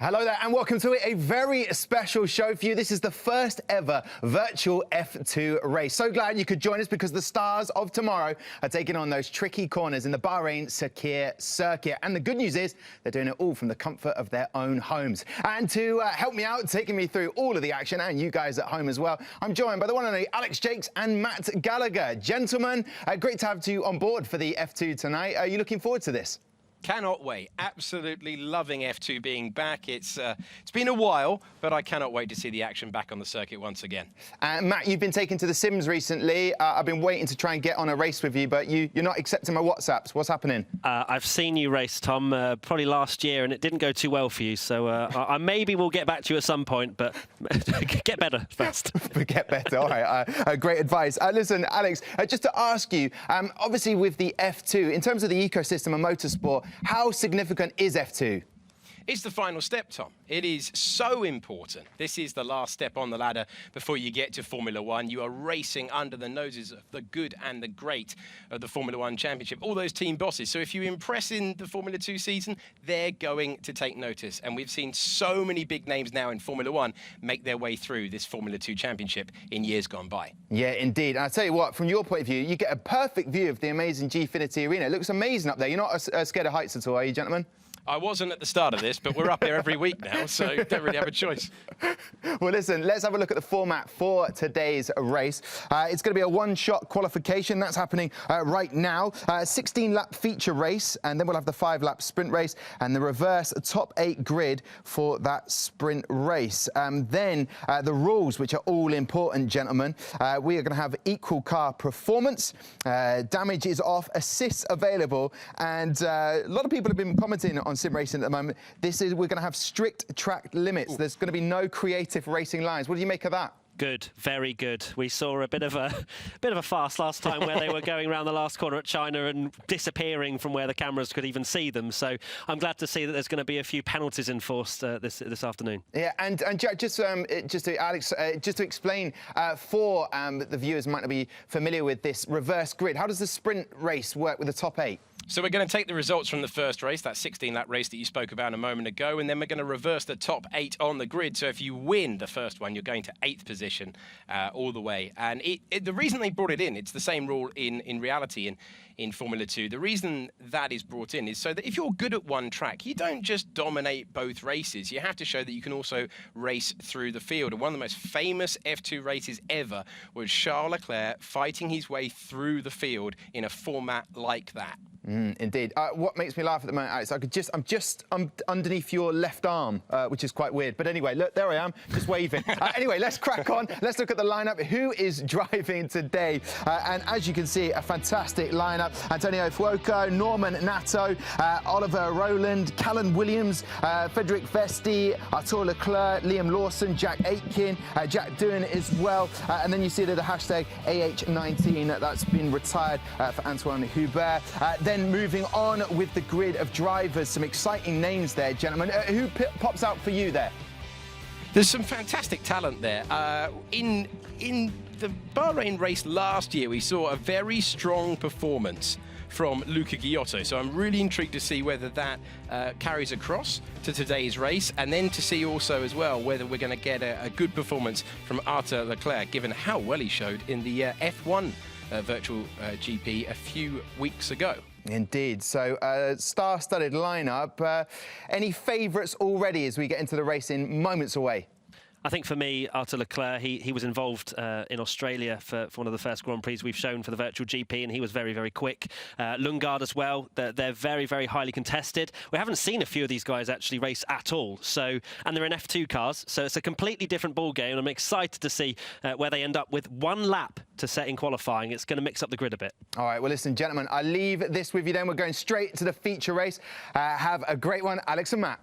Hello there and welcome to a very special show for you. This is the first ever virtual F2 race. So glad you could join us because the stars of tomorrow are taking on those tricky corners in the Bahrain Sakhir Circuit. And the good news is they're doing it all from the comfort of their own homes. And to help me out, taking me through all of the action, and you guys at home as well, I'm joined by the one and only Alex Jakes and Matt Gallagher. Gentlemen, great to have you on board for the F2 tonight. Are you looking forward to this? Cannot wait. Absolutely loving F2 being back. It's been a while, but I cannot wait to see the action back on the circuit once again. Matt, you've been taken to the Sims recently. I've been waiting to try and get on a race with you, but you're not accepting my WhatsApps. What's happening? I've seen you race, Tom, probably last year, and it didn't go too well for you. So I maybe will get back to you at some point, but get better first. Get better. All right. Great advice. Listen, Alex, just to ask you, obviously with the F2, in terms of the ecosystem of motorsport, how significant is F2? It's the final step, Tom. It is so important. This is the last step on the ladder before you get to Formula One. You are racing under the noses of the good and the great of the Formula One Championship, all those team bosses. So if you impress in the Formula 2 season, they're going to take notice. And we've seen so many big names now in Formula One make their way through this Formula 2 Championship in years gone by. Yeah, indeed. And I'll tell you what, from your point of view, you get a perfect view of the amazing Gfinity Arena. It looks amazing up there. You're not scared of heights at all, are you, gentlemen? I wasn't at the start of this, but we're up there every week now, so don't really have a choice. Well, listen, let's have a look at the format for today's race. It's going to be a one-shot qualification. That's happening right now. 16-lap feature race, and then we'll have the 5-lap sprint race and the reverse top 8 grid for that sprint race. Then the rules, which are all important, gentlemen. We are going to have equal car performance. Damage is off, assists available, and a lot of people have been commenting on sim racing at the moment. We're going to have strict track limits. There's going to be no creative racing lines. What do you make of that? Good, very good. We saw a bit of a farce last time where they were going around the last corner at China and disappearing from where the cameras could even see them. So I'm glad to see that there's going to be a few penalties enforced this afternoon. Yeah, and just to Alex, just to explain for the viewers who might not be familiar with this reverse grid, how does the sprint race work with the top 8? So we're going to take the results from the first race, that 16-lap race that you spoke about a moment ago, and then we're going to reverse the top 8 on the grid. So if you win the first one, you're going to 8th position all the way. And the reason they brought it in, it's the same rule in reality in Formula 2. The reason that is brought in is so that if you're good at one track, you don't just dominate both races. You have to show that you can also race through the field. And one of the most famous F2 races ever was Charles Leclair fighting his way through the field in a format like that. Indeed. What makes me laugh at the moment, Alex, I'm just underneath your left arm, which is quite weird. But anyway, look, there I am, just waving. Anyway, let's crack on. Let's look at the lineup. Who is driving today? And as you can see, a fantastic lineup. Antonio Fuoco, Norman Natto, Oliver Rowland, Callan Williams, Frederic Vesti, Artur Leclair, Liam Lawson, Jack Aitken, Jack Doohan as well. And then you see the hashtag AH19, that's been retired for Antoine Hubert. Then moving on with the grid of drivers, some exciting names there, gentlemen. Who pops out for you there? There's some fantastic talent there. In the Bahrain race last year, we saw a very strong performance from Luca Ghiotto. So I'm really intrigued to see whether that carries across to today's race, and then to see also as well whether we're going to get a good performance from Artur Leclair, given how well he showed in the F1 virtual GP a few weeks ago. Indeed. So, star-studded lineup. Any favourites already as we get into the race in moments away? I think for me, Artur Leclair, he was involved in Australia for one of the first Grand Prix we've shown for the virtual GP, and he was very, very quick. Lundgaard as well, they're very, very highly contested. We haven't seen a few of these guys actually race at all, and they're in F2 cars, so it's a completely different ball game, and I'm excited to see where they end up with one lap to set in qualifying. It's going to mix up the grid a bit. All right, well, listen, gentlemen, I'll leave this with you then. We're going straight to the feature race. Have a great one, Alex and Matt.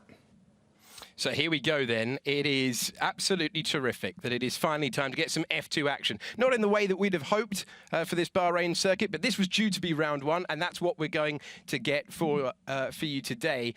So here we go then. It is absolutely terrific that it is finally time to get some F2 action. Not in the way that we'd have hoped for this Bahrain circuit, but this was due to be round one, and that's what we're going to get for you today.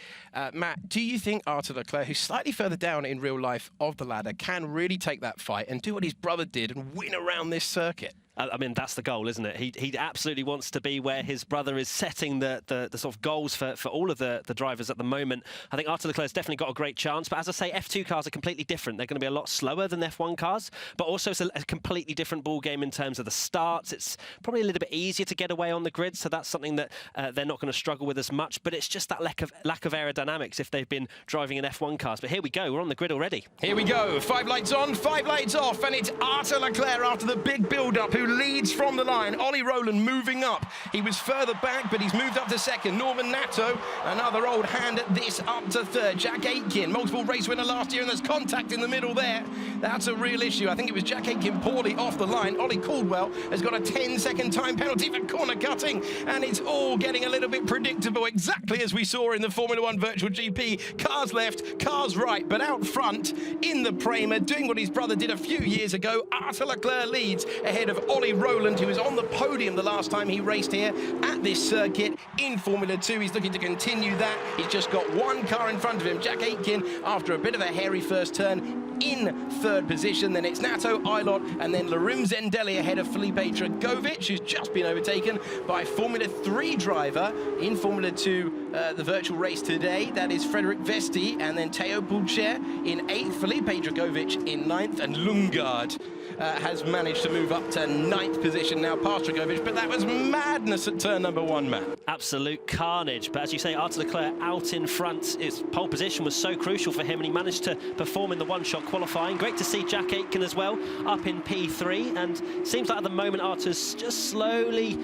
Matt, do you think Artur Leclair, who's slightly further down in real life of the ladder, can really take that fight and do what his brother did and win around this circuit? I mean, that's the goal, isn't it? He absolutely wants to be where his brother is setting the sort of goals for all of the drivers at the moment. I think Arthur Leclerc's definitely got a great chance, but as I say, F2 cars are completely different. They're going to be a lot slower than F1 cars, but also it's a completely different ball game in terms of the starts. It's probably a little bit easier to get away on the grid, so that's something that they're not going to struggle with as much, but it's just that lack of aerodynamics if they've been driving in F1 cars. But here we go, we're on the grid already. Here we go, 5 lights on, 5 lights off, and it's Arthur Leclair after the big build-up who leads from the line. Ollie Rowland moving up. He was further back, but he's moved up to second. Norman Natto, another old hand at this, up to third. Jack Aitken, multiple race winner last year, and there's contact in the middle there. That's a real issue. I think it was Jack Aitken poorly off the line. Ollie Caldwell has got a 10-second time penalty for corner cutting, and it's all getting a little bit predictable, exactly as we saw in the Formula 1 Virtual GP. Cars left, cars right, but out front in the Prema, doing what his brother did a few years ago, Arthur Leclair leads ahead of Ollie Rowland, who was on the podium the last time he raced here at this circuit in Formula 2. He's looking to continue that. He's just got one car in front of him, Jack Aitken, after a bit of a hairy first turn, in third position. Then it's Natto, Ilott, and then Lorim Deli ahead of Felipe Dragovic, who's just been overtaken by Formula 3 driver in Formula 2, the virtual race today. That is Frederic Vesti, and then Teo Pulcher in 8th, Felipe Dragovic in 9th, and Lundgaard has managed to move up to 9th position now past Dragovic, but that was madness at turn number 1, Matt. Absolute carnage, but as you say, Arthur Leclair out in front. His pole position was so crucial for him, and he managed to perform in the one-shot qualifying. Great to see Jack Aitken as well, up in P3, and seems like at the moment Arthur's just slowly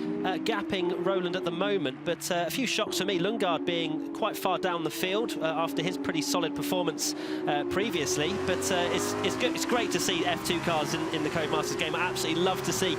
gapping Rowland at the moment, but a few shocks for me. Lundgaard being quite far down the field after his pretty solid performance previously, but it's good. It's great to see F2 cars in the Codemasters game. I absolutely love to see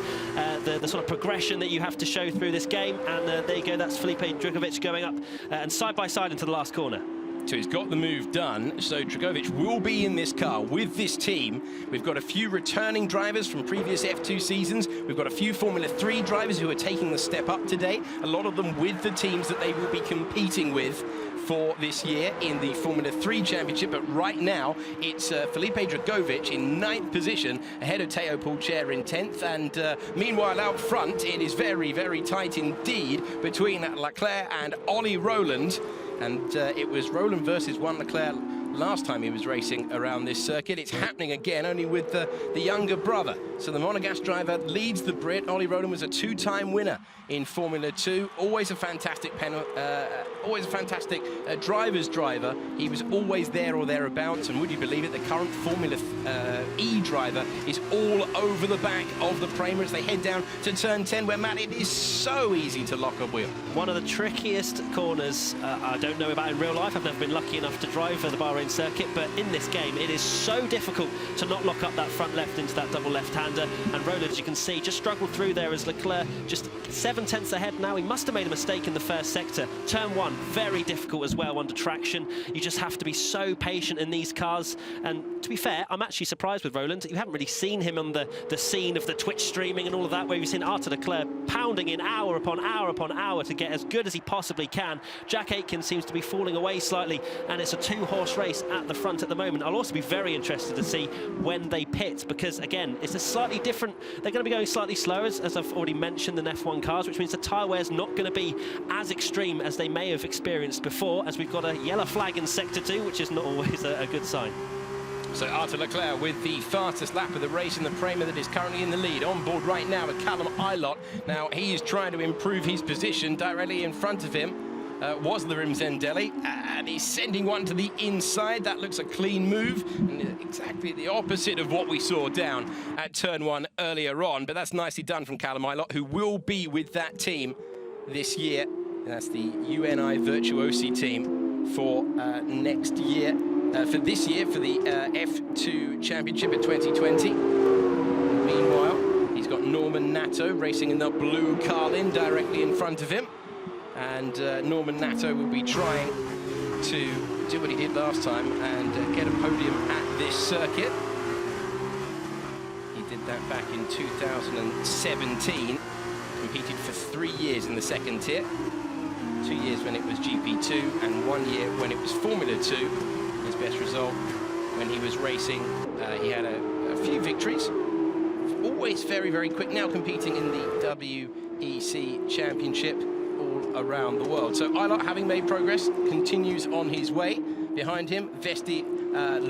the sort of progression that you have to show through this game, and there you go, that's Felipe Dragovic going up and side by side into the last corner. So he's got the move done, so Dragovic will be in this car with this team. We've got a few returning drivers from previous F2 seasons. We've got a few Formula 3 drivers who are taking the step up today, a lot of them with the teams that they will be competing with for this year in the Formula 3 Championship. But right now, it's Felipe Dragovic in 9th position, ahead of Teo Pulcher in 10th. And meanwhile, out front, it is very, very tight indeed between Leclair and Ollie Rowland. And it was Rowland versus Leclair last time he was racing around this circuit. It's happening again, only with the younger brother. So the Monegasque driver leads the Brit. Ollie Rowland was a 2-time winner in Formula 2. Always a fantastic driver's driver. He was always there or thereabouts. And would you believe it, the current Formula E driver is all over the back of the Prema as they head down to turn 10, where, Matt, it is so easy to lock a wheel. One of the trickiest corners I don't know about in real life. I've never been lucky enough to drive for the Bahrain circuit, but in this game it is so difficult to not lock up that front left into that double left-hander. And Rowland, as you can see, just struggled through there as Leclerc just 7 tenths ahead now. He must have made a mistake in the first sector. Turn 1, very difficult as well under traction. You just have to be so patient in these cars. And to be fair, I'm actually surprised with Rowland. You haven't really seen him on the scene of the Twitch streaming and all of that, where you've seen Arthur Leclerc pounding in hour upon hour upon hour to get as good as he possibly can. Jack Aitken seems to be falling away slightly, and it's a 2-horse race at the front at the moment. I'll also be very interested to see when they pit, because again, it's a slightly different, they're going to be going slightly slower, as I've already mentioned, than F1 cars, which means the tyre wear's not going to be as extreme as they may have experienced before, as we've got a yellow flag in sector 2, which is not always a good sign. So Arthur Leclerc with the fastest lap of the race in the Prema that is currently in the lead. On board right now with Callum Ilott. Now he is trying to improve his position. Directly in front of him was Lorim Deli, and he's sending one to the inside. That looks a clean move, and exactly the opposite of what we saw down at turn 1 earlier on. But that's nicely done from Callum Ilott, who will be with that team this year. And that's the UNI Virtuosi team for next year. For this year, for the F2 Championship in 2020. Meanwhile, he's got Norman Natto racing in the blue Carlin directly in front of him. And Norman Natto will be trying to do what he did last time and get a podium at this circuit. He did that back in 2017. Competed for 3 years in the second tier. 2 years when it was GP2 and 1 year when it was Formula 2. His best result when he was racing, he had a few victories. always very, very quick, now competing in the WEC Championship all around the world. So Eilert, having made progress, continues on his way. Behind him, Vesti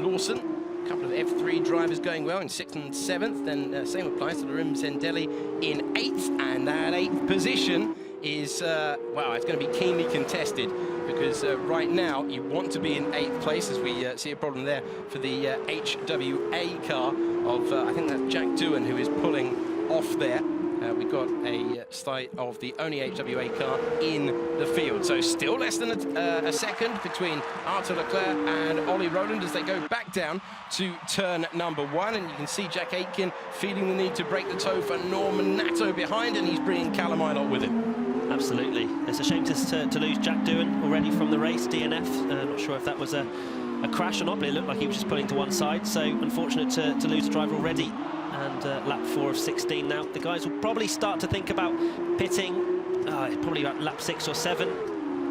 Lawson, a couple of F3 drivers going well in 6th and 7th. Then same applies to Deli in 8th, and that 8th position is, wow, it's going to be keenly contested, because right now you want to be in 8th place, as we see a problem there for the HWA car of, I think that's Jack Doohan, who is pulling off there. We've got a sight of the only HWA car in the field. So still less than a second between Arthur Leclair and Ollie Rowland as they go back down to turn number 1. And you can see Jack Aitken feeling the need to break the toe for Norman Natto behind, and he's bringing Callum Eilert with him. Absolutely. It's a shame to lose Jack Doohan already from the race, DNF. Not sure if that was a crash or not, but it looked like he was just pulling to one side. So unfortunate to lose a driver already. And lap 4 of 16 now. The guys will probably start to think about pitting, probably about lap 6 or 7.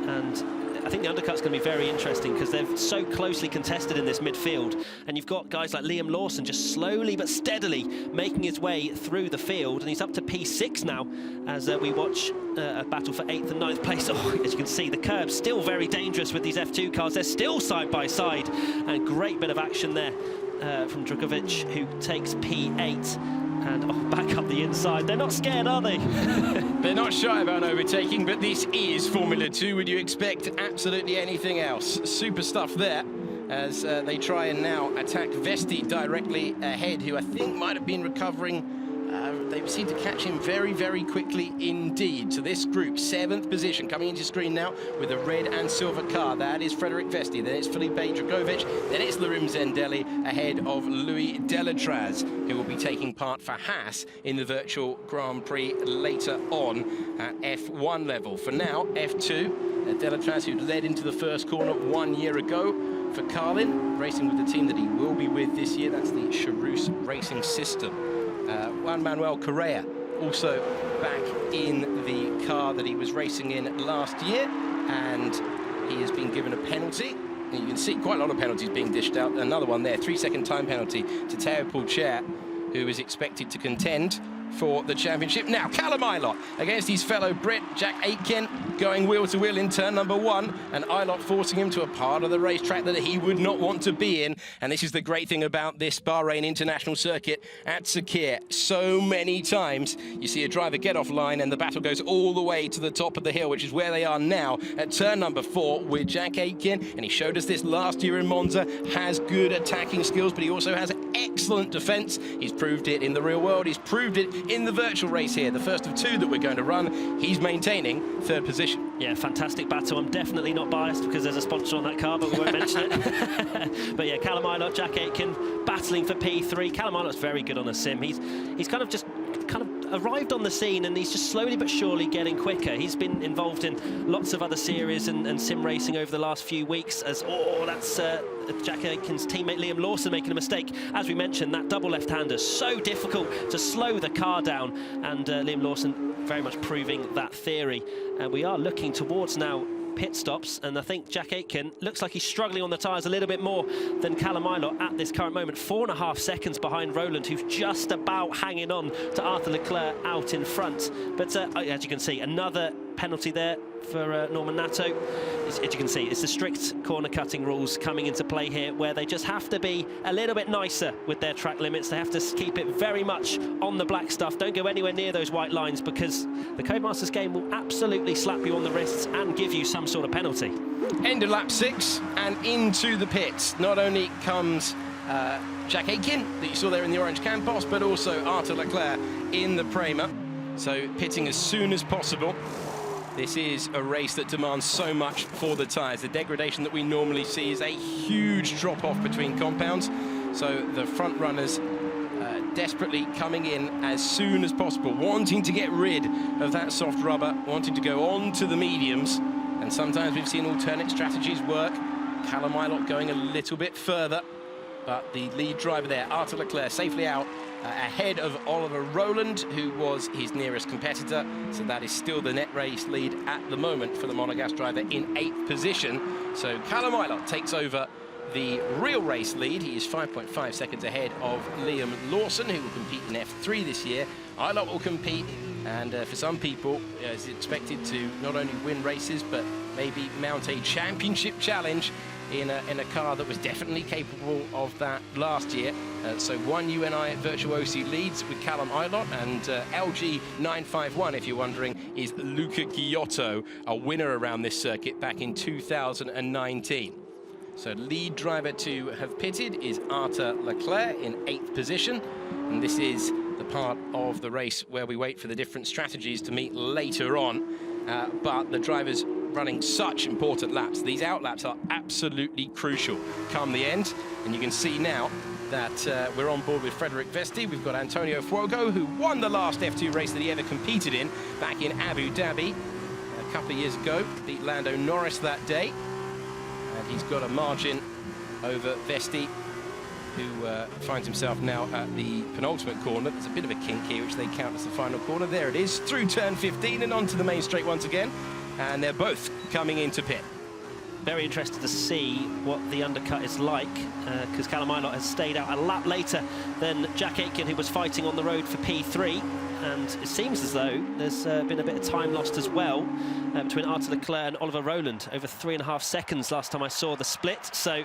And I think the undercut's going to be very interesting, because they're so closely contested in this midfield. And you've got guys like Liam Lawson just slowly but steadily making his way through the field. And he's up to P6 now as we watch a battle for 8th and 9th place. Oh, as you can see, the curb's still very dangerous with these F2 cars. They're still side by side. And great bit of action there from Drukovic, who takes P8. And back up the inside. They're not scared, are they? They're not shy about overtaking, but this is Formula 2. Would you expect absolutely anything else? Super stuff there as they try and now attack Vesti directly ahead, who I think might have been recovering. They seem to catch him very, very quickly indeed. So this group, 7th position, coming into screen now with a red and silver car. That is Frederic Vesti, then it's Felipe Drukovic, then it's Larim Zendeli ahead of Louie Lettres, who will be taking part for Haas in the virtual Grand Prix later on at F1 level. For now, F2, Lettres, who led into the first corner 1 year ago. For Carlin, racing with the team that he will be with this year, that's the Charus Racing System. Juan Manuel Correa also back in the car that he was racing in last year, and he has been given a penalty. And you can see quite a lot of penalties being dished out. Another one there, 3-second time penalty to Teo Pulcher, who is expected to contend for the championship. Now, Callum Eilert against his fellow Brit, Jack Aitken, going wheel to wheel in turn number 1, and Eilert forcing him to a part of the racetrack that he would not want to be in. And this is the great thing about this Bahrain International Circuit at Sakhir. So many times you see a driver get offline and the battle goes all the way to the top of the hill, which is where they are now at turn number 4 with Jack Aitken. And he showed us this last year in Monza, has good attacking skills, but he also has excellent defense. He's proved it in the real world. He's proved it in the virtual race here, the first of 2 that we're going to run. He's maintaining 3rd position. Yeah, fantastic battle. I'm definitely not biased because there's a sponsor on that car, but we won't mention it. But yeah, Callum Eilert, Jack Aitken battling for P3. Callum Eilert's very good on a sim. He's kind of arrived on the scene, and he's just slowly but surely getting quicker. He's been involved in lots of other series and sim racing over the last few weeks. As that's Jack Aitken's teammate Liam Lawson making a mistake. As we mentioned, that double left-hander, so difficult to slow the car down, and Liam Lawson very much proving that theory. We are looking towards now pit stops, and I think Jack Aitken looks like he's struggling on the tyres a little bit more than Callum Eilert at this current moment. 4.5 seconds behind Rowland, who's just about hanging on to Arthur Leclair out in front. But as you can see, another penalty there for Norman Natto. As you can see, it's the strict corner cutting rules coming into play here, where they just have to be a little bit nicer with their track limits. They have to keep it very much on the black stuff. Don't go anywhere near those white lines, because the Codemasters game will absolutely slap you on the wrists and give you some sort of penalty. End of lap 6 and into the pits. Not only comes Jack Aitken, that you saw there in the orange Campos, but also Arthur Leclair in the Prema. So pitting as soon as possible. This is a race that demands so much for the tyres. The degradation that we normally see is a huge drop-off between compounds. So the front runners desperately coming in as soon as possible, wanting to get rid of that soft rubber, wanting to go on to the mediums. And sometimes we've seen alternate strategies work. Callum Eilert going a little bit further, but the lead driver there, Arthur Leclair, safely out ahead of Oliver Rowland, who was his nearest competitor. So that is still the net race lead at the moment for the Monegasque driver in 8th position. So Callum Eilert takes over the real race lead. He is 5.5 seconds ahead of Liam Lawson, who will compete in F3 this year. Ilott will compete, and for some people, is expected to not only win races, but maybe mount a championship challenge in a car that was definitely capable of that last year. So one UNI Virtuosi leads with Callum Ilott, and LG 951, if you're wondering, is Luca Giotto, a winner around this circuit back in 2019. So lead driver to have pitted is Arthur Leclair in 8th position, and this is the part of the race where we wait for the different strategies to meet later on. But the drivers running such important laps. These out laps are absolutely crucial come the end, and you can see now that we're on board with Frederic Vesti. We've got Antonio Fuoco, who won the last F2 race that he ever competed in back in Abu Dhabi a couple of years ago, beat Lando Norris that day, and he's got a margin over Vesti, who finds himself now at the penultimate corner. There's a bit of a kink here, which they count as the final corner. There it is, through turn 15 and onto the main straight once again. And they're both coming into pit. Very interested to see what the undercut is like, because Callum Ilott has stayed out a lap later than Jack Aitken, who was fighting on the road for P3. And it seems as though there's been a bit of time lost as well between Arthur Leclair and Oliver Rowland. Over 3.5 seconds last time I saw the split. So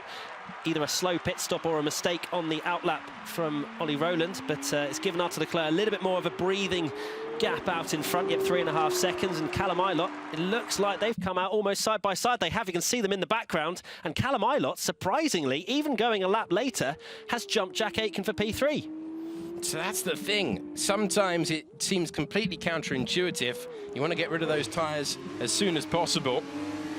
either a slow pit stop or a mistake on the outlap from Ollie Rowland. But it's given Arthur Leclair a little bit more of a breathing gap out in front, yet 3.5 seconds. And Callum Ilott, it looks like they've come out almost side by side. They have, you can see them in the background. And Callum Ilott, surprisingly, even going a lap later, has jumped Jack Aitken for P3. So that's the thing. Sometimes it seems completely counterintuitive. You want to get rid of those tyres as soon as possible.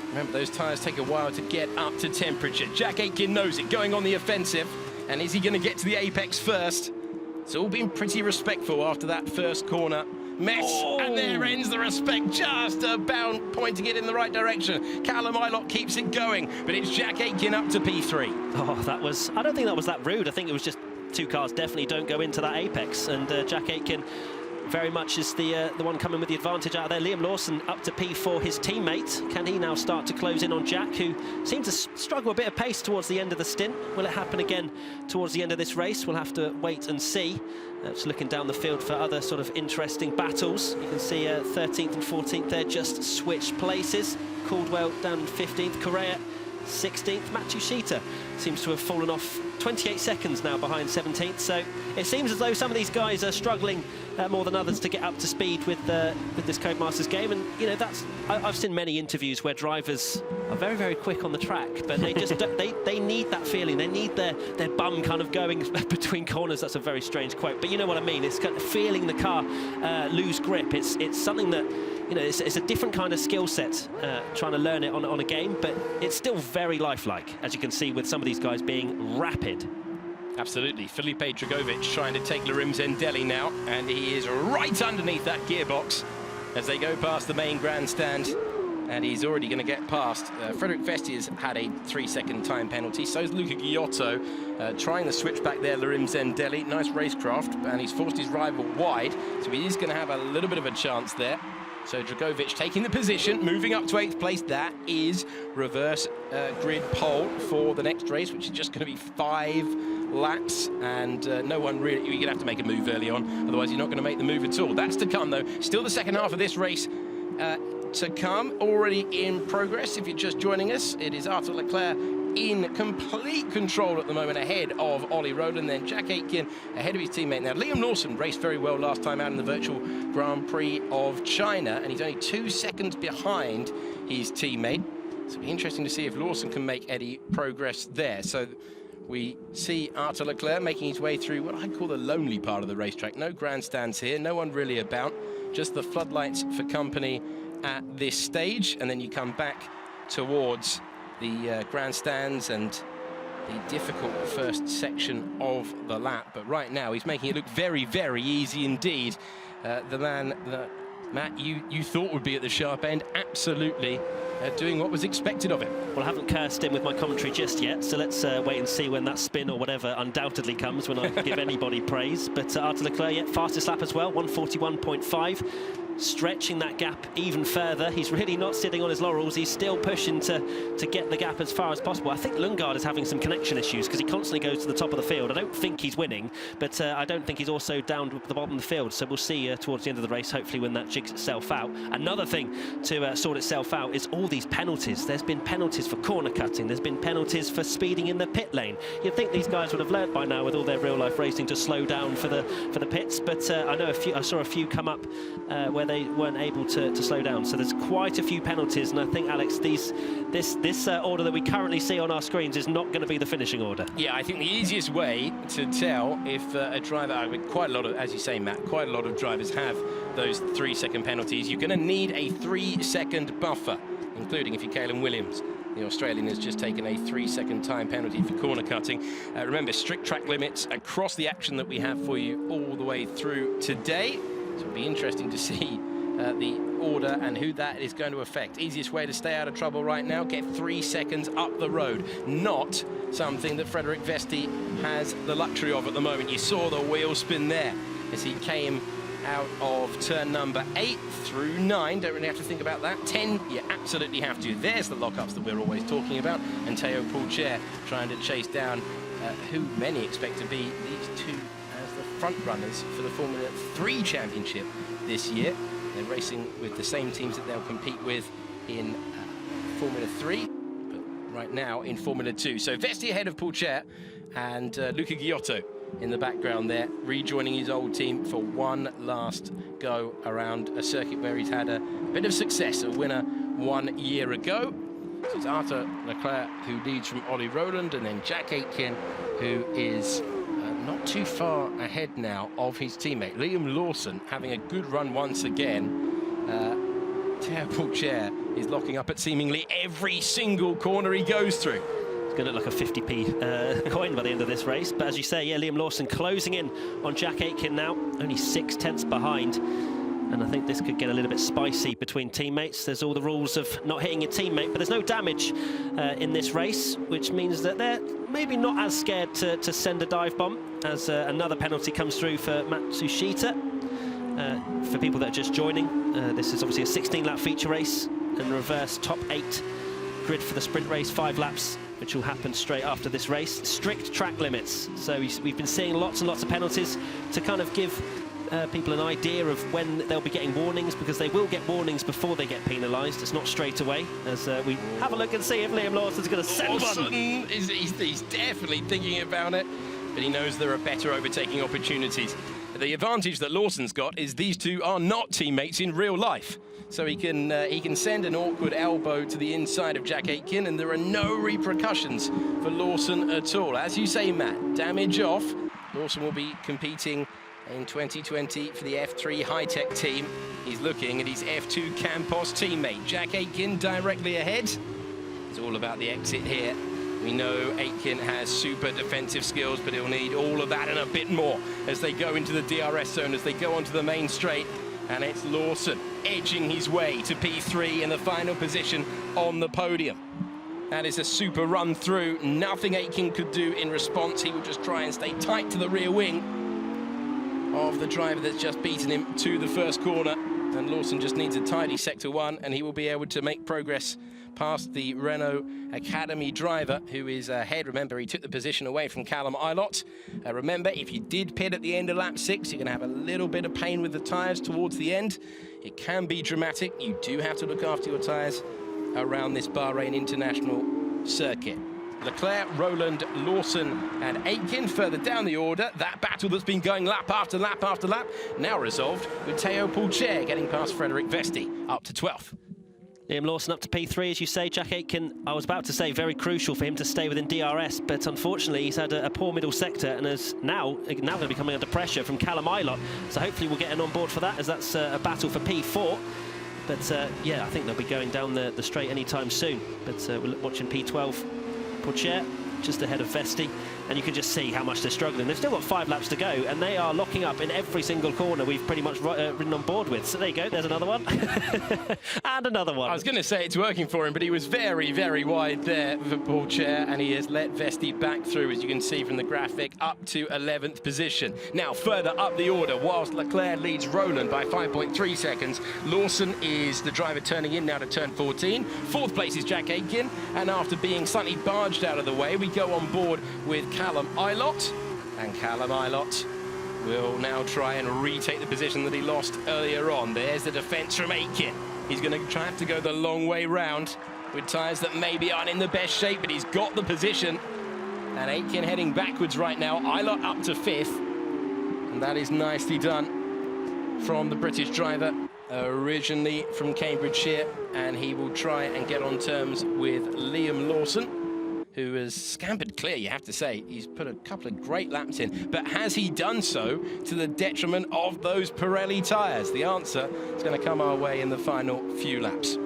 Remember, those tyres take a while to get up to temperature. Jack Aitken knows it, going on the offensive. And is he going to get to the apex first? It's all been pretty respectful after that first corner mess. Oh. And there ends the respect, just about pointing it in the right direction. Callum Ilott keeps it going, but it's Jack Aitken up to P3. Oh, that was, I don't think that was that rude. I think it was just two cars definitely don't go into that apex, and Jack Aitken very much is the one coming with the advantage out there. Liam Lawson up to P4, his teammate. Can he now start to close in on Jack, who seemed to struggle a bit of pace towards the end of the stint? Will it happen again towards the end of this race? We'll have to wait and see. Just looking down the field for other sort of interesting battles. You can see 13th and 14th there just switched places. Caldwell down 15th, Correa 16th. Matsushita seems to have fallen off 28 seconds now behind 17th. So it seems as though some of these guys are struggling more than others to get up to speed with this Codemasters game. And you know, that's I've seen many interviews where drivers are very, very quick on the track, but they just they need that feeling. They need their bum kind of going between corners. That's a very strange quote, but you know what I mean. It's kind of feeling the car lose grip. It's something that, you know, it's a different kind of skill set, trying to learn it on a game, but it's still very lifelike, as you can see with some of these guys being rapid. Absolutely. Felipe Dragovic trying to take Lorim Deli now, and he is right underneath that gearbox as they go past the main grandstand, and he's already going to get past. Frederic Vesti has had a 3-second time penalty, so is Luca Giotto, trying the switch back there, Lorim Deli. Nice racecraft, and he's forced his rival wide, so he is going to have a little bit of a chance there. So Dragovic taking the position, moving up to 8th place. That is reverse grid pole for the next race, which is just going to be 5 laps, and no one really, you're going to have to make a move early on, otherwise you're not going to make the move at all. That's to come, though. Still the second half of this race to come, already in progress. If you're just joining us, it is Arthur Leclair in complete control at the moment, ahead of Ollie Rowland, then Jack Aitken ahead of his teammate. Now, Liam Lawson raced very well last time out in the virtual Grand Prix of China, and he's only 2 seconds behind his teammate. So it'll be interesting to see if Lawson can make any progress there. So we see Arthur Leclair making his way through what I call the lonely part of the racetrack. No grandstands here, no one really about, just the floodlights for company at this stage, and then you come back towards the grandstands and the difficult first section of the lap. But right now he's making it look very, very easy indeed. The man that, Matt, you thought would be at the sharp end, absolutely doing what was expected of him. Well, I haven't cursed him with my commentary just yet, so let's wait and see when that spin or whatever undoubtedly comes, when I give anybody praise. But Arthur Leclair, yeah, fastest lap as well, 141.5. stretching that gap even further. He's really not sitting on his laurels. He's still pushing to get the gap as far as possible. I think Lundgaard is having some connection issues because he constantly goes to the top of the field. I don't think he's winning, but I don't think he's also down at the bottom of the field. So we'll see towards the end of the race, hopefully, when that jigs itself out. Another thing to sort itself out is all these penalties. There's been penalties for corner cutting. There's been penalties for speeding in the pit lane. You'd think these guys would have learnt by now with all their real-life racing to slow down for the pits, but I know I saw a few come up where they weren't able to slow down. So there's quite a few penalties, and I think, Alex, this order that we currently see on our screens is not going to be the finishing order. Yeah, I think the easiest way to tell if a driver, I mean, quite a lot of, as you say, Matt, quite a lot of drivers have those 3-second penalties. You're going to need a 3-second buffer, including if you're Calum Williams. The Australian has just taken a 3-second time penalty for corner cutting. Remember, strict track limits across the action that we have for you all the way through today. So it'll be interesting to see the order and who that is going to affect. Easiest way to stay out of trouble right now, get 3 seconds up the road. Not something that Frederik Vesti has the luxury of at the moment. You saw the wheel spin there as he came out of turn number 8 through 9. Don't really have to think about that. 10, you absolutely have to. There's the lockups that we're always talking about. And Théo Pourchaire trying to chase down who many expect to be these two as the front runners for the Formula 3 Championship this year. They're racing with the same teams that they'll compete with in Formula 3, but right now in Formula 2. So Vesti ahead of Pourchaire and Luca Ghiotto in the background there, rejoining his old team for one last go around a circuit where he's had a bit of success, a winner 1 year ago. So it's Arthur Leclair who leads from Ollie Rowland, and then Jack Aitken, who is not too far ahead now of his teammate. Liam Lawson having a good run once again. Théo Pourchaire is locking up at seemingly every single corner he goes through. It's going to look like a 50p coin by the end of this race. But as you say, yeah, Liam Lawson closing in on Jack Aitken now, only 6/10 behind. And I think this could get a little bit spicy between teammates. There's all the rules of not hitting your teammate, but there's no damage in this race, which means that they're maybe not as scared to send a dive bomb as another penalty comes through for Matsushita. For people that are just joining, this is obviously a 16-lap feature race and reverse top 8 grid for the sprint race, 5 laps, which will happen straight after this race. Strict track limits. So we've been seeing lots and lots of penalties to kind of give people an idea of when they'll be getting warnings, because they will get warnings before they get penalised. It's not straight away, as we have a look and see if Liam Lawson's going to send one. He's definitely thinking about it, but he knows there are better overtaking opportunities. The advantage that Lawson's got is these two are not teammates in real life. So he can send an awkward elbow to the inside of Jack Aitken, and there are no repercussions for Lawson at all. As you say, Matt, damage off. Lawson will be competing in 2020 for the F3 high-tech team. He's looking at his F2 Campos teammate. Jack Aitken directly ahead. It's all about the exit here. We know Aitken has super defensive skills, but he'll need all of that and a bit more as they go into the DRS zone, as they go onto the main straight. And it's Lawson edging his way to P3 in the final position on the podium. That is a super run through. Nothing Aitken could do in response. He would just try and stay tight to the rear wing of the driver that's just beaten him to the first corner. And Lawson just needs a tidy sector 1, and he will be able to make progress past the Renault Academy driver, who is ahead. Remember, he took the position away from Callum Ilott. Remember, if you did pit at the end of lap 6, you're going to have a little bit of pain with the tyres towards the end. It can be dramatic. You do have to look after your tyres around this Bahrain International Circuit. Leclair, Rowland, Lawson and Aitken further down the order. That battle that's been going lap after lap after lap, now resolved with Théo Pourchaire getting past Frederik Vesti up to 12th. Liam Lawson up to P3, as you say. Jack Aitken, I was about to say very crucial for him to stay within DRS, but unfortunately he's had a poor middle sector and is now going to be coming under pressure from Callum Ilott. So hopefully we'll get him on board for that, as that's a battle for P4. But yeah, I think they'll be going down the straight anytime soon. But we're watching P12. Pourchaire just ahead of Vesti, and you can just see how much they're struggling. They've still got 5 laps to go, and they are locking up in every single corner we've pretty much ridden on board with. So there you go, there's another one. And another one. I was going to say it's working for him, but he was very, very wide there for Paul Chair, and he has let Vesti back through, as you can see from the graphic, up to 11th position. Now, further up the order, whilst Leclair leads Roland by 5.3 seconds, Lawson is the driver turning in now to turn 14. 4th place is Jack Aitken, and after being slightly barged out of the way, we go on board with Callum Ilott, and Callum Ilott will now try and retake the position that he lost earlier on. There's the defence from Aitken. He's going to have to go the long way round with tyres that maybe aren't in the best shape, but he's got the position. And Aitken heading backwards right now. Ilott up to 5th, and that is nicely done from the British driver, originally from Cambridgeshire, and he will try and get on terms with Liam Lawson, who has scampered clear, you have to say. He's put a couple of great laps in, but has he done so to the detriment of those Pirelli tyres? The answer is going to come our way in the final few laps.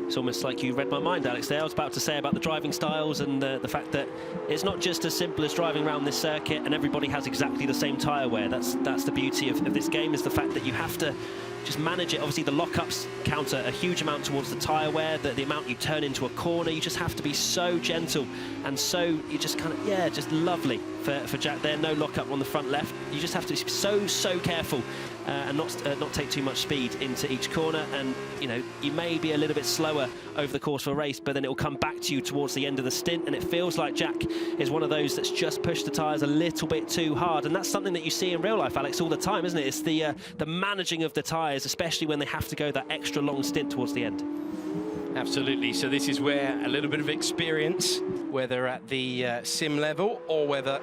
It's almost like you read my mind, Alex, there. I was about to say about the driving styles and the fact that it's not just as simple as driving around this circuit and everybody has exactly the same tyre wear. That's the beauty of this game, is the fact that you have to just manage it. Obviously, the lockups count a huge amount towards the tyre wear, the amount you turn into a corner. You just have to be so gentle and so, you just kind of, yeah, just lovely for Jack there. No lockup on the front left. You just have to be so careful and not take too much speed into each corner. And, you know, you may be a little bit slower over the course of a race, but then it will come back to you towards the end of the stint. And it feels like Jack is one of those that's just pushed the tyres a little bit too hard. And that's something that you see in real life, Alex, all the time, isn't it? It's the managing of the tyres, especially when they have to go that extra long stint towards the end. Absolutely. So this is where a little bit of experience, whether at the sim level or whether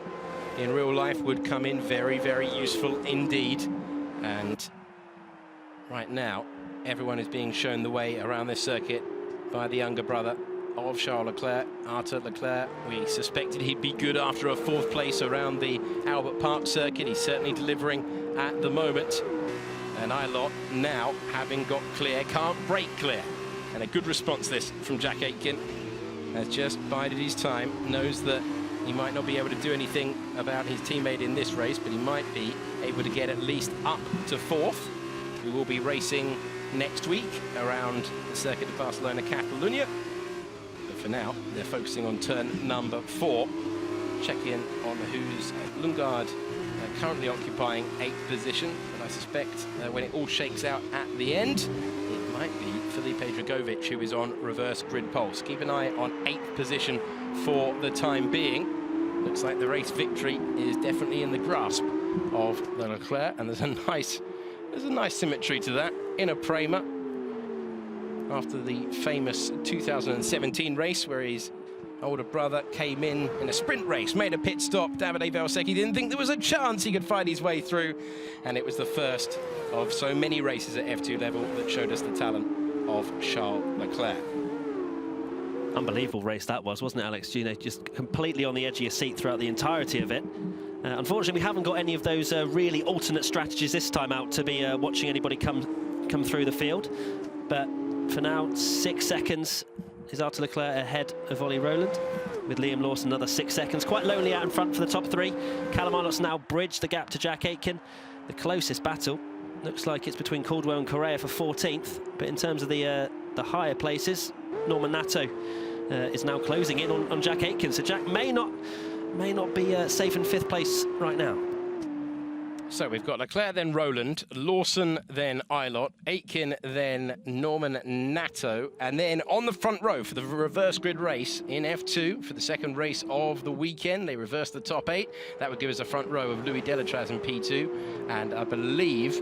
in real life, would come in very, very useful indeed. And right now, everyone is being shown the way around this circuit by the younger brother of Charles Leclerc, Arthur Leclair. We suspected he'd be good after a 4th place around the Albert Park circuit. He's certainly delivering at the moment. And Ilott, now having got clear, can't break clear. And a good response this from Jack Aitken. Has just bided his time, knows that he might not be able to do anything about his teammate in this race, but he might be able to get at least up to 4th. We will be racing next week around the Circuit de Barcelona Catalunya. But for now, they're focusing on turn number 4. Check in on who's Lundgaard currently occupying 8th position. But I suspect when it all shakes out at the end, it might be Felipe Dragovic who is on reverse grid pulse. Keep an eye on 8th position for the time being. Looks like the race victory is definitely in the grasp of the Leclerc, and there's a nice symmetry to that in a Prema after the famous 2017 race where his older brother came in a sprint race, made a pit stop. Davide Valsecchi didn't think there was a chance he could fight his way through, and it was the first of so many races at F2 level that showed us the talent of Charles Leclerc. Unbelievable race that was, wasn't it, Alex? You know, just completely on the edge of your seat throughout the entirety of it. Unfortunately, we haven't got any of those really alternate strategies this time out to be watching anybody come through the field. But for now, 6 seconds is Arthur Leclerc ahead of Ollie Rowland, with Liam Lawson another 6 seconds. Quite lonely out in front for the top 3. Callum Ilott's now bridged the gap to Jack Aitken. The closest battle looks like it's between Caldwell and Correa for 14th. But in terms of the higher places, Norman Natto is now closing in on Jack Aitken. So Jack may not be safe in 5th place right now. So we've got Leclerc, then Rowland, Lawson, then Ilott, Aitken, then Norman Natto, and then on the front row for the reverse grid race in F2 for the second race of the weekend. They reversed the top 8. That would give us a front row of Louie Lettres in P2, and I believe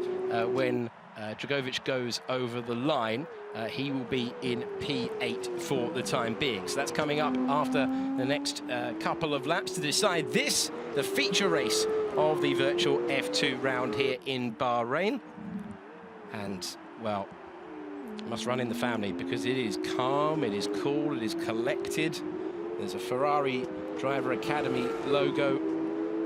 when Dragovic goes over the line, he will be in P8 for the time being. So that's coming up after the next couple of laps to decide this, the feature race of the virtual F2 round here in Bahrain. And, well, must run in the family because it is calm, it is cool, it is collected. There's a Ferrari Driver Academy logo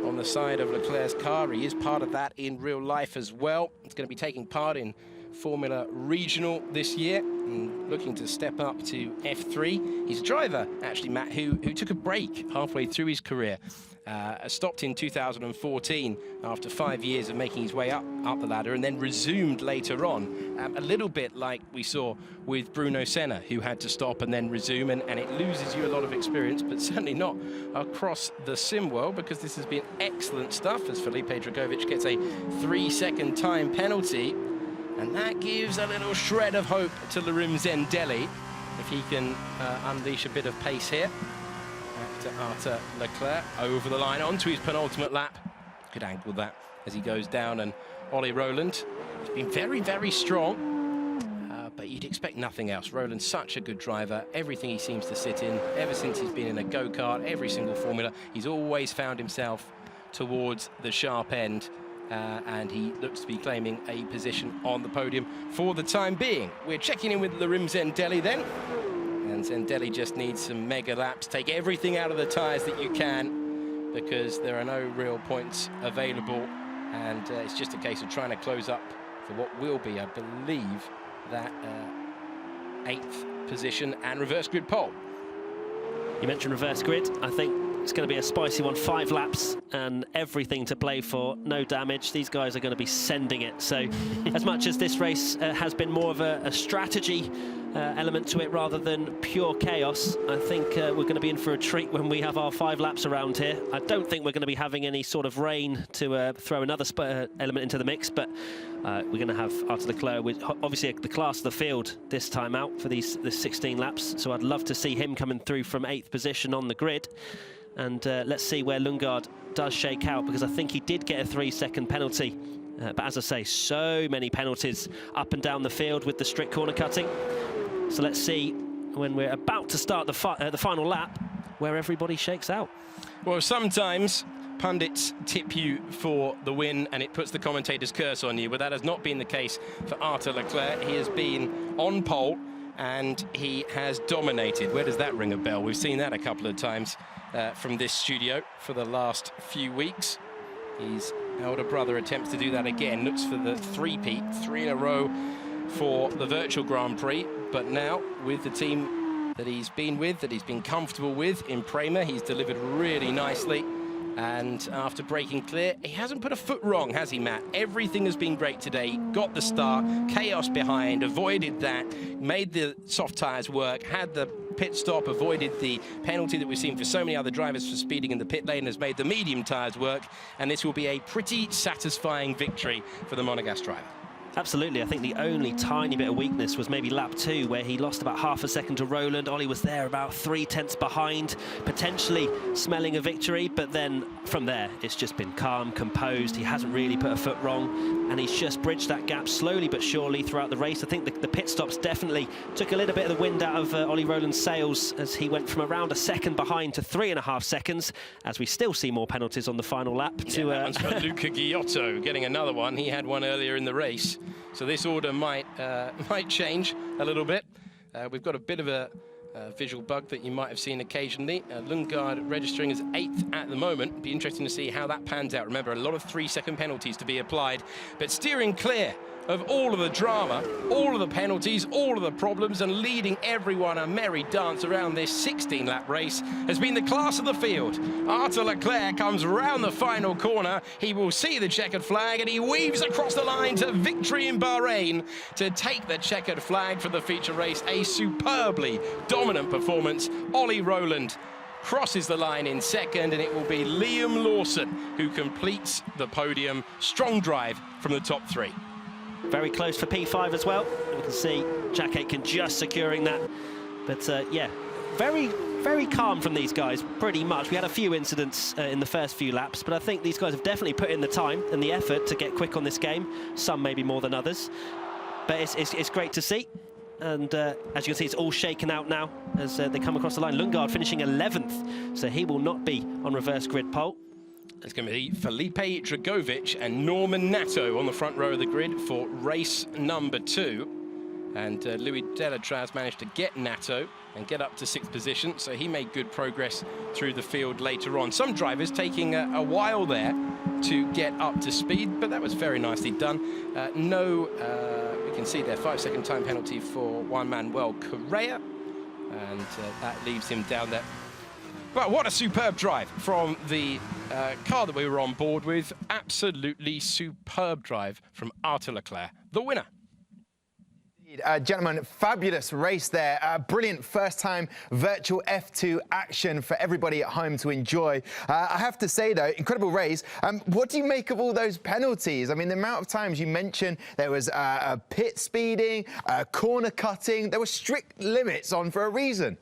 on the side of Leclerc's car. He is part of that in real life as well. He's going to be taking part in Formula Regional this year and looking to step up to F3. He's a driver, actually, Matt, who took a break halfway through his career stopped in 2014 after 5 years of making his way up the ladder, and then resumed later on. A little bit like we saw with Bruno Senna, who had to stop and then resume, and it loses you a lot of experience, but certainly not across the sim world, because this has been excellent stuff as Felipe Dragovic gets a 3-second time penalty, and that gives a little shred of hope to Deli if he can unleash a bit of pace here. To Leclair, over the line onto his penultimate lap. Good angle that as he goes down, and Ollie Rowland has been very, very strong, but you'd expect nothing else. Rowland's such a good driver. Everything he seems to sit in, ever since he's been in a go-kart, every single formula, he's always found himself towards the sharp end, and he looks to be claiming a position on the podium for the time being. We're checking in with Deli then. And Zendelli just needs some mega laps. Take everything out of the tyres that you can, because there are no real points available. And it's just a case of trying to close up for what will be, I believe, that 8th position and reverse grid pole. You mentioned reverse grid. I think it's going to be a spicy one. 5 laps and everything to play for. No damage. These guys are going to be sending it. So as much as this race has been more of a strategy element to it rather than pure chaos, I think we're going to be in for a treat when we have our 5 laps around here. I don't think we're going to be having any sort of rain to throw another element into the mix, but we're going to have Arthur Leclair with obviously the class of the field this time out for this 16 laps. So I'd love to see him coming through from 8th position on the grid. And let's see where Lundgaard does shake out, because I think he did get a 3-second penalty. But as I say, so many penalties up and down the field with the strict corner cutting. So let's see, when we're about to start the final lap, where everybody shakes out. Well, sometimes pundits tip you for the win and it puts the commentator's curse on you, but that has not been the case for Arthur Leclair. He has been on pole and he has dominated. Where does that ring a bell? We've seen that a couple of times from this studio for the last few weeks. His elder brother attempts to do that again, looks for the 3-peat, 3 in a row for the virtual Grand Prix, but now with the team that he's been with, that he's been comfortable with in Prema, he's delivered really nicely. And after breaking clear, he hasn't put a foot wrong, has he, Matt? Everything has been great today. Got the start, chaos behind, avoided that, made the soft tyres work, had the pit stop, avoided the penalty that we've seen for so many other drivers for speeding in the pit lane, has made the medium tyres work, and this will be a pretty satisfying victory for the Monegasque driver. Absolutely. I think the only tiny bit of weakness was maybe lap 2, where he lost about half a second to Rowland. Ollie was there about 3/10 behind, potentially smelling a victory, but then from there it's just been calm, composed. He hasn't really put a foot wrong, and he's just bridged that gap slowly but surely throughout the race. I think the pit stops definitely took a little bit of the wind out of Ollie Rowland's sails, as he went from around a second behind to 3.5 seconds, as we still see more penalties on the final lap. Yeah, that one's for Luca Giotto getting another one. He had one earlier in the race. So this order might change a little bit. We've got a bit of a visual bug that you might have seen occasionally. Lundgaard registering as 8th at the moment. Be interesting to see how that pans out. Remember, a lot of 3-second penalties to be applied, but steering clear of all of the drama, all of the penalties, all of the problems, and leading everyone a merry dance around this 16-lap race has been the class of the field. Arthur Leclair comes round the final corner. He will see the checkered flag, and he weaves across the line to victory in Bahrain to take the checkered flag for the feature race. A superbly dominant performance. Ollie Rowland crosses the line in second, and it will be Liam Lawson who completes the podium. Strong drive from the top 3. Very close for P5 as well. You can see Jack Aitken just securing that. But yeah, very, very calm from these guys, pretty much. We had a few incidents in the first few laps, but I think these guys have definitely put in the time and the effort to get quick on this game. Some maybe more than others. But it's great to see. And as you can see, it's all shaken out now as they come across the line. Lundgaard finishing 11th, so he will not be on reverse grid pole. It's going to be Felipe Dragovic and Norman Natto on the front row of the grid for race number 2. And Louie Delatraz managed to get Natto and get up to 6th position, so he made good progress through the field later on. Some drivers taking a while there to get up to speed, but that was very nicely done. We can see there, 5-second time penalty for Juan Manuel Correa, and that leaves him down there But what a superb drive from the car that we were on board with. Absolutely superb drive from Leclair, the winner. Gentlemen, fabulous race there. Brilliant first-time virtual F2 action for everybody at home to enjoy. I have to say, though, incredible race. What do you make of all those penalties? I mean, the amount of times you mentioned there was pit speeding, corner cutting. There were strict limits on for a reason.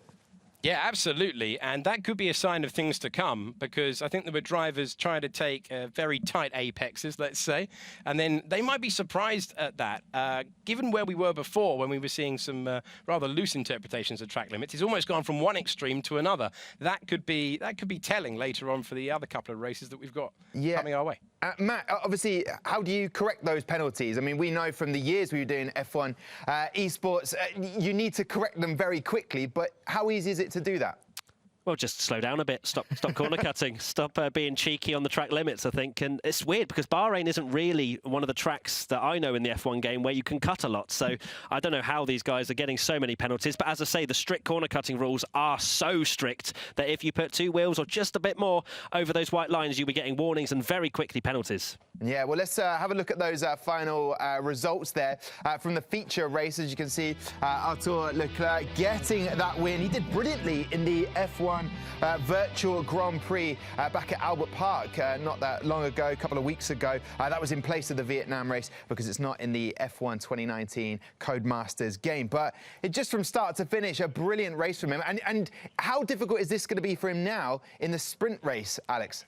Yeah, absolutely. And that could be a sign of things to come, because I think there were drivers trying to take very tight apexes, let's say, and then they might be surprised at that. Given where we were before, when we were seeing some rather loose interpretations of track limits, it's almost gone from one extreme to another. That could be telling later on for the other couple of races that we've got coming our way. Matt, obviously, how do you correct those penalties? I mean, we know from the years we were doing F1 esports, you need to correct them very quickly, but how easy is it to do that? Well, just slow down a bit, stop corner cutting, stop being cheeky on the track limits, I think. And it's weird because Bahrain isn't really one of the tracks that I know in the F1 game where you can cut a lot. So I don't know how these guys are getting so many penalties. But as I say, the strict corner cutting rules are so strict that if you put two wheels or just a bit more over those white lines, you'll be getting warnings and very quickly penalties. Yeah, well, let's have a look at those final results there from the feature race. As you can see, Leclair getting that win. He did brilliantly in the F1 virtual Grand Prix back at Albert Park not that long ago, a couple of weeks ago. That was in place of the Vietnam race because it's not in the F1 2019 Codemasters game. But it just from start to finish, a brilliant race from him. And how difficult is this going to be for him now in the sprint race, Alex?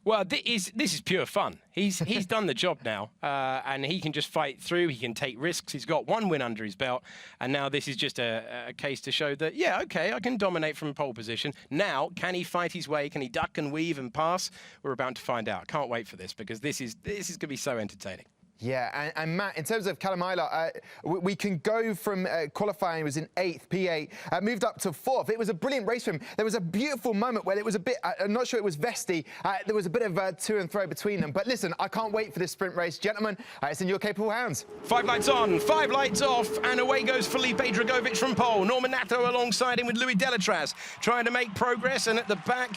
Well, this is pure fun. He's done the job now, and he can just fight through. He can take risks. He's got one win under his belt, and now this is just a case to show that, yeah, okay, I can dominate from pole position. Now, can he fight his way? Can he duck and weave and pass? We're about to find out. Can't wait for this, because this is going to be so entertaining. Yeah, and Matt, in terms of Callum Eilert, we can go from qualifying, he was in 8th, P8, moved up to 4th. It was a brilliant race for him. There was a beautiful moment where it was a bit, I'm not sure it was Vesti, there was a bit of to and fro between them. But listen, I can't wait for this sprint race. Gentlemen, it's in your capable hands. 5 lights on, 5 lights off, and away goes Felipe Dragovic from pole. Norman Natto alongside him with Louie Deletraz, trying to make progress, and at the back,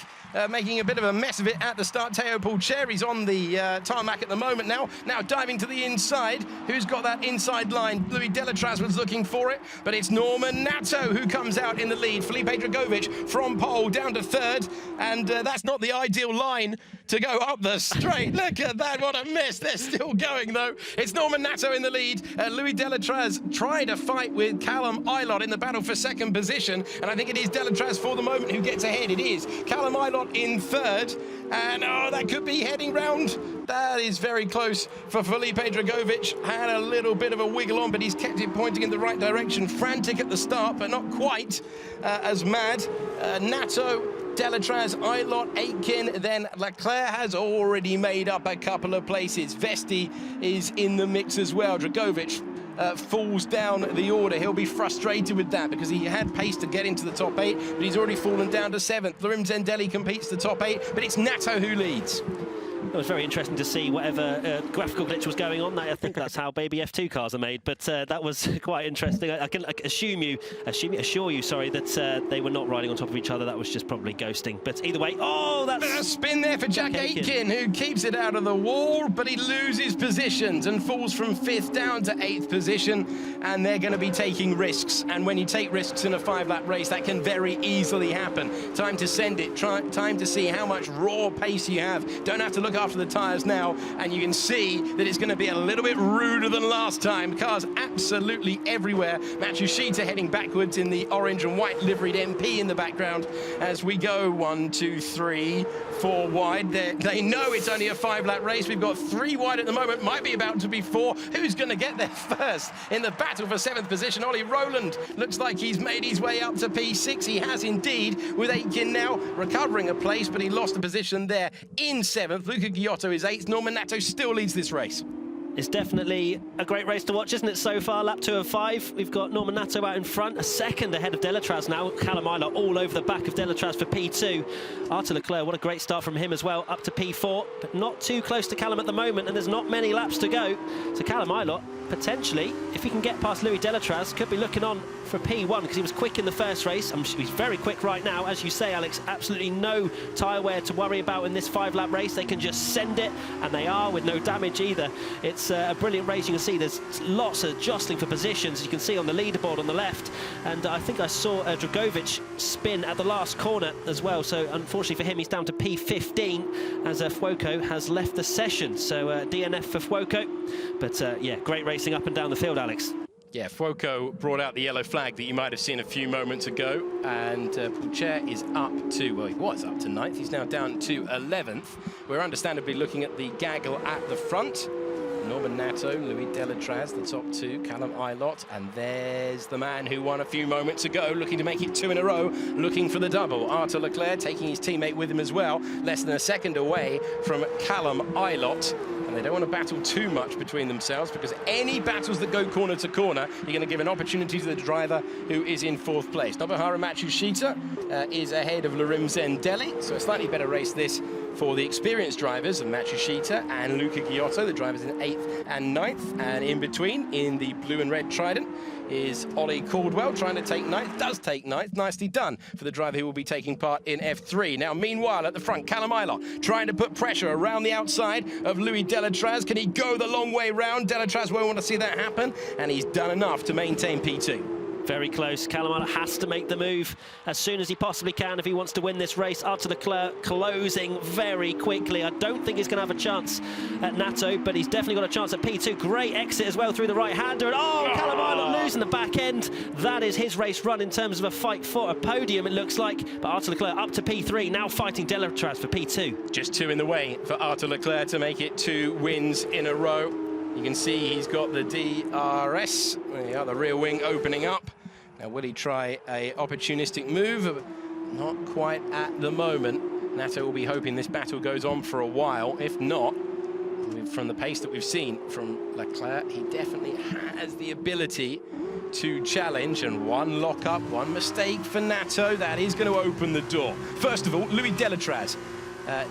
making a bit of a mess of it at the start. Teo Paul-Cherry's on the tarmac at the moment now diving to the inside. Who's got that inside line? Louie Deletraz was looking for it, but it's Norman Natto who comes out in the lead. Felipe Dragovic from pole down to 3rd, and that's not the ideal line to go up the straight. Look at that, what a mess. They're still going, though. It's Norman Natto in the lead. Louie Deletraz trying to fight with Callum Eilert in the battle for 2nd position, and I think it is Deletraz for the moment who gets ahead. It is Callum Eilert in 3rd, and that could be heading round. That is very close for Felipe Dragovic. Had a little bit of a wiggle on, but he's kept it pointing in the right direction. Frantic at the start, but not quite as mad. Natto, Deletraz, Eilert, Aitken, then Leclair has already made up a couple of places. Vesti is in the mix as well. Dragovic falls down the order. He'll be frustrated with that because he had pace to get into the top 8, but he's already fallen down to 7th. Deli competes the top 8, but it's Natto who leads. It was very interesting to see whatever graphical glitch was going on. I think that's how baby F2 cars are made, but that was quite interesting. I can assure you, that they were not riding on top of each other. That was just probably ghosting. But either way, that's a spin there for Jack Aitken, who keeps it out of the wall, but he loses positions and falls from 5th down to 8th position, and they're going to be taking risks. And when you take risks in a 5-lap race, that can very easily happen. Time to send it, time to see how much raw pace you have. Don't have to look after the tyres now, and you can see that it's going to be a little bit ruder than last time. Cars absolutely everywhere. Matsushita heading backwards in the orange and white liveried MP in the background as we go 1, 2, 3, 4 wide. They know it's only a 5-lap race. We've got 3 wide at the moment, might be about to be 4. Who's going to get there first in the battle for 7th position? Ollie Rowland looks like he's made his way up to P6. He has indeed, with Aitken now recovering a place, but he lost a position there in 7th. Luca Giotto is 8th. Norman Natto still leads this race. It's definitely a great race to watch, isn't it, so far? Lap 2 of 5. We've got Norman Natto out in front, a second ahead of Deletraz now. Callum Eilert all over the back of Deletraz for P2. Leclair, what a great start from him as well, up to P4, but not too close to Callum at the moment, and there's not many laps to go. So Callum Eilert potentially, if he can get past Louie Delatraz, could be looking on for P1 because he was quick in the first race. He's very quick right now. As you say, Alex, absolutely no tyre wear to worry about in this 5-lap race. They can just send it, and they are, with no damage either. It's a brilliant race. You can see there's lots of jostling for positions. You can see on the leaderboard on the left, and I think I saw Dragovic spin at the last corner as well. So unfortunately for him, he's down to P15 as Fuoco has left the session. So DNF for Fuoco. But yeah, great racing up and down the field, Alex. Yeah, Fuoco brought out the yellow flag that you might have seen a few moments ago, and Pulcher is up to, well, he was up to 9th. He's now down to 11th. We're understandably looking at the gaggle at the front. Norman Natto, Louie Delatraz, the top two, Callum Ilott, and there's the man who won a few moments ago, looking to make it 2 in a row, looking for the double. Arthur Leclair taking his teammate with him as well, less than a second away from Callum Ilott. And they don't want to battle too much between themselves, because any battles that go corner to corner, you're going to give an opportunity to the driver who is in 4th place. Nobahara Matsushita is ahead of Lorimzen Deli, so a slightly better race this for the experienced drivers of Matsushita and Luca Giotto, the drivers in 8th and 9th. And in between, in the blue and red Trident, is Ollie Caldwell trying to take 9th, does take 9th, nicely done for the driver who will be taking part in F3. Now, meanwhile, at the front, Callum Ilott trying to put pressure around the outside of Louie Delatraz. Can he go the long way round? Delatraz won't want to see that happen, and he's done enough to maintain P2. Very close. Callum Ilott has to make the move as soon as he possibly can if he wants to win this race. Arthur Leclair closing very quickly. I don't think he's going to have a chance at Natto, but he's definitely got a chance at P2. Great exit as well through the right-hander. And Callum Ilott losing the back end. That is his race run in terms of a fight for a podium, it looks like. But Arthur Leclair up to P3, now fighting Delatraz for P2. Just 2 in the way for Arthur Leclair to make it 2 wins in a row. You can see he's got the DRS, the other rear wing opening up. Now, will he try a opportunistic move? Not quite at the moment. Natto will be hoping this battle goes on for a while. If not, from the pace that we've seen from Leclair, he definitely has the ability to challenge. And one lock-up, one mistake for Natto, that is going to open the door. First of all, Louie Delatraz.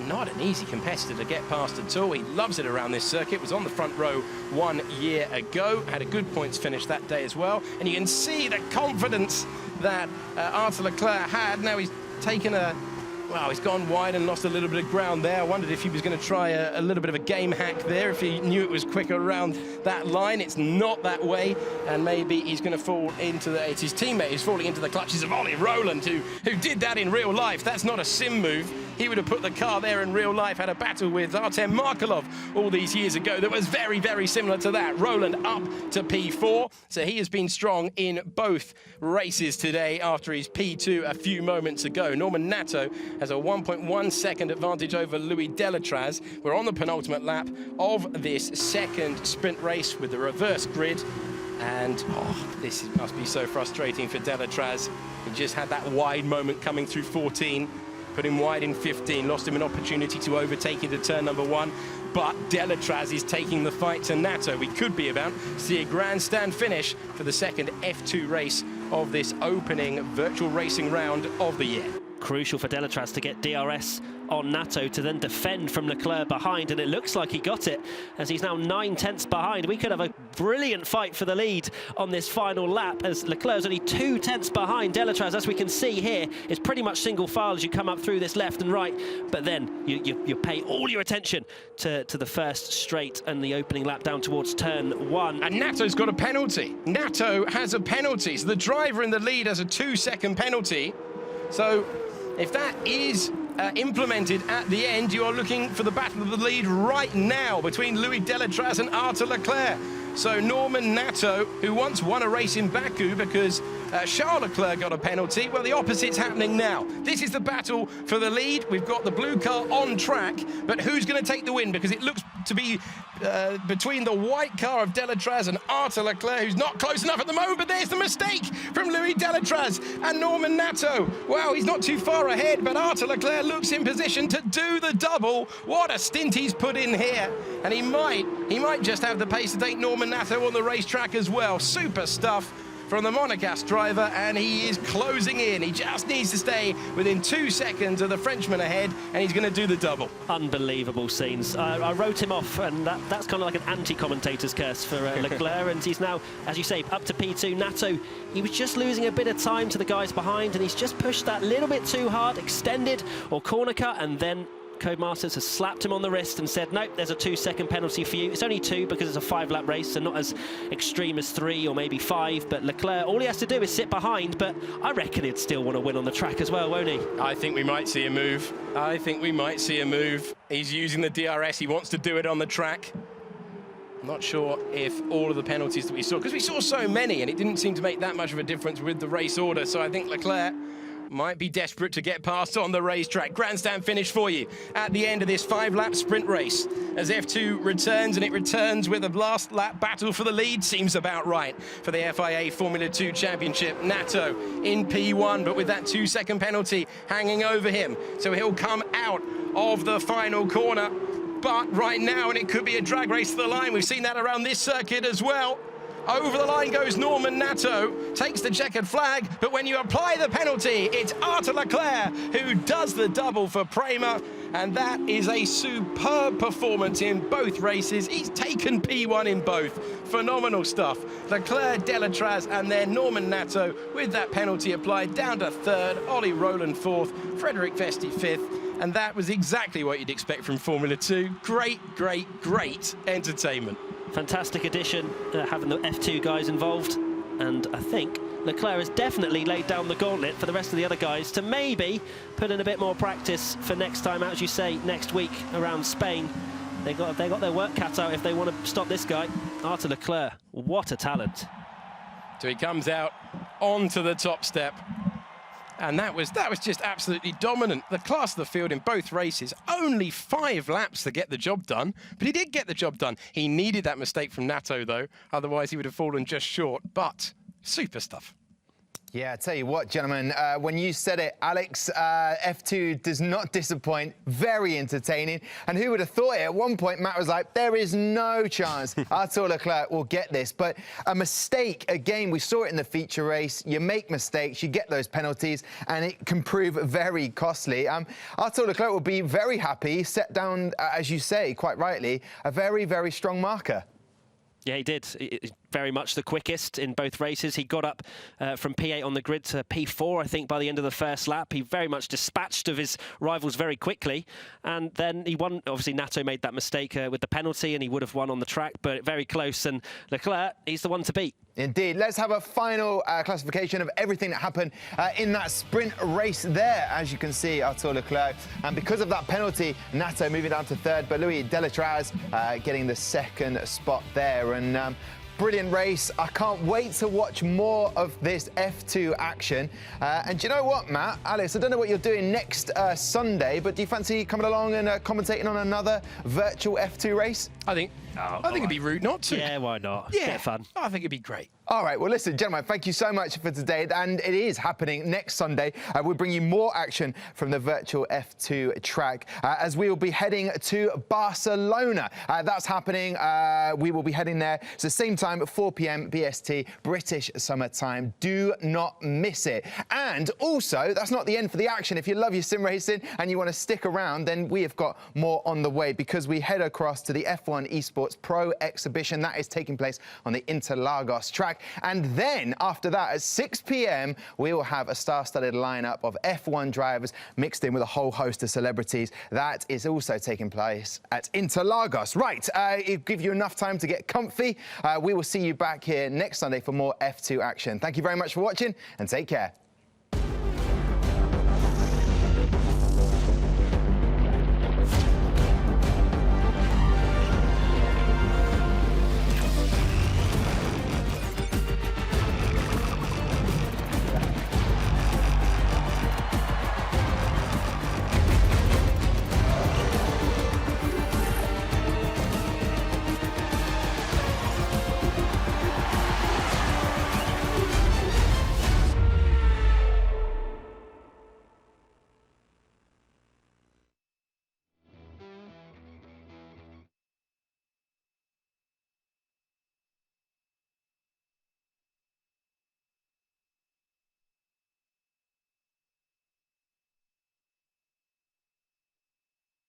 Not an easy competitor to get past at all. He loves it around this circuit. Was on the front row 1 year ago. Had a good points finish that day as well. And you can see the confidence that Arthur Leclair had. Now he's taken a... Well, he's gone wide and lost a little bit of ground there. I wondered if he was going to try a little bit of a game hack there, if he knew it was quicker around that line. It's not that way, and maybe he's going to fall into the... It's his teammate who's falling into the clutches of Ollie Rowland, who did that in real life. That's not a sim move. He would have put the car there in real life, had a battle with Artem Markelov all these years ago that was very, very similar to that. Rowland up to P4, so he has been strong in both races today after his P2 a few moments ago. Norman Natto has a 1.1 second advantage over Louie Delatraz. We're on the penultimate lap of this second sprint race with the reverse grid. And this must be so frustrating for Delatraz. He just had that wide moment coming through 14. Put him wide in 15, lost him an opportunity to overtake into turn number 1. But Delatraz is taking the fight to Natto. We could be about to see a grandstand finish for the second F2 race of this opening virtual racing round of the year. Crucial for Delatraz to get DRS on Natto to then defend from Leclair behind, and it looks like he got it as he's now 9/10 behind. We could have a brilliant fight for the lead on this final lap as Leclerc's only 2/10 behind. Delatraz, as we can see here, is pretty much single file as you come up through this left and right, but then you pay all your attention to the first straight and the opening lap down towards turn 1. And Natto's got a penalty. Natto has a penalty, so the driver in the lead has a 2-second penalty. So if that is implemented at the end, you are looking for the battle of the lead right now between Louie Delatraz and Arthur Leclair. So Norman Natto, who once won a race in Baku because Charles Leclerc got a penalty, well, the opposite's happening now. This is the battle for the lead. We've got the blue car on track, but who's going to take the win? Because it looks to be between the white car of Delatraz and Arthur Leclair, who's not close enough at the moment, but there's the mistake from Louie Delatraz and Norman Natto. Wow, he's not too far ahead, but Arthur Leclair looks in position to do the double. What a stint he's put in here. And he might just have the pace to take Norman Natto on the racetrack as well. Super stuff from the Monegasque driver, and he is closing in. He just needs to stay within 2 seconds of the Frenchman ahead, and he's going to do the double. Unbelievable scenes. I wrote him off, and that's kind of like an anti-commentator's curse for Leclair, and he's now, as you say, up to P2. Natto, he was just losing a bit of time to the guys behind, and he's just pushed that little bit too hard, extended or corner cut, and then Codemasters has slapped him on the wrist and said, nope, there's a 2-second penalty for you. It's only 2 because it's a 5-lap race, so not as extreme as 3 or maybe 5. But Leclair, all he has to do is sit behind, but I reckon he'd still want to win on the track as well, won't he? I think we might see a move. I think we might see a move. He's using the DRS. He wants to do it on the track. I'm not sure if all of the penalties that we saw, because we saw so many, and it didn't seem to make that much of a difference with the race order. So I think Leclair might be desperate to get past on the racetrack. Grandstand finish for you at the end of this 5-lap sprint race as F2 returns, and it returns with a last lap battle for the lead. Seems about right for the FIA Formula 2 Championship. Natto in P1, but with that 2-second penalty hanging over him, so he'll come out of the final corner. But right now, and it could be a drag race to the line, we've seen that around this circuit as well. Over the line goes Norman Natto, takes the checkered flag, but when you apply the penalty, it's Arthur Leclair who does the double for Prema, and that is a superb performance in both races. He's taken P1 in both. Phenomenal stuff. Leclair, Lettres, and then Norman Natto with that penalty applied down to 3rd, Ollie Rowland 4th, Frederick Vesti 5th, and that was exactly what you'd expect from Formula 2. Great, great, great entertainment. Fantastic addition, having the F2 guys involved, and I think Leclair has definitely laid down the gauntlet for the rest of the other guys to maybe put in a bit more practice for next time, as you say, next week around Spain. They got their work cut out if they want to stop this guy. Arthur Leclair, what a talent. So he comes out onto the top step. And that was just absolutely dominant. The class of the field in both races, only 5 laps to get the job done, but he did get the job done. He needed that mistake from Natto, though, otherwise he would have fallen just short, but super stuff. Yeah, I tell you what, gentlemen, when you said it, Alex, F2 does not disappoint. Very entertaining. And who would have thought it? At one point, Matt was like, there is no chance Arthur Leclerc will get this. But a mistake, again, we saw it in the feature race. You make mistakes, you get those penalties, and it can prove very costly. Arthur Leclerc will be very happy, set down, as you say, quite rightly, a very, very strong marker. Yeah, he did. Very much the quickest in both races. He got up from P8 on the grid to P4, I think, by the end of the first lap. He very much dispatched of his rivals very quickly. And then he won. Obviously, Natto made that mistake with the penalty, and he would have won on the track, but very close. And Leclerc, he's the one to beat. Indeed. Let's have a final classification of everything that happened in that sprint race there. As you can see, Arthur Leclerc. And because of that penalty, Natto moving down to 3rd, but Louie Lettres getting the 2nd spot there. And brilliant race. I can't wait to watch more of this F2 action. And do you know what, Matt? Alex, I don't know what you're doing next Sunday, but do you fancy coming along and commentating on another virtual F2 race? I think it'd be rude not to. Yeah, why not? Yeah, Bit of fun. I think it'd be great. All right, well, listen, gentlemen, thank you so much for today. And it is happening next Sunday. We'll bring you more action from the virtual F2 track as we will be heading to Barcelona. That's happening. We will be heading there. It's the same time at 4 p.m. BST, British summer time. Do not miss it. And also, that's not the end for the action. If you love your sim racing and you want to stick around, then we have got more on the way because we head across to the F1 Esports Pro exhibition. That is taking place on the Interlagos track. And then after that, at 6 p.m, we will have a star-studded lineup of F1 drivers mixed in with a whole host of celebrities. That is also taking place at Interlagos. Right, it'll give you enough time to get comfy. We will see you back here next Sunday for more F2 action. Thank you very much for watching and take care.